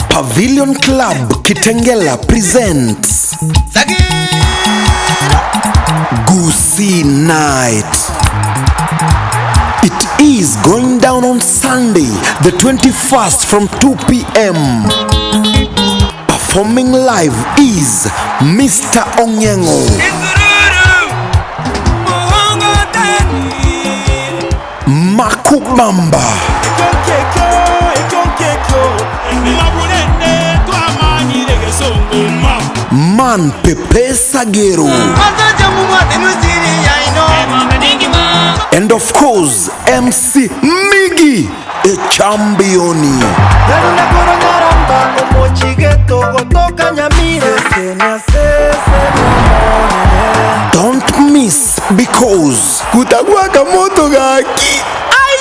Pavilion Club Kitengela presents Gusii Night. It is going down on Sunday, the 21st from 2 p.m. Performing live is Mr. Onyengo, Makubamba, Man Pepe Sagero, and of course MC Migi Echambioni. Don't miss because kutakuwa kamoto gaki. Ai!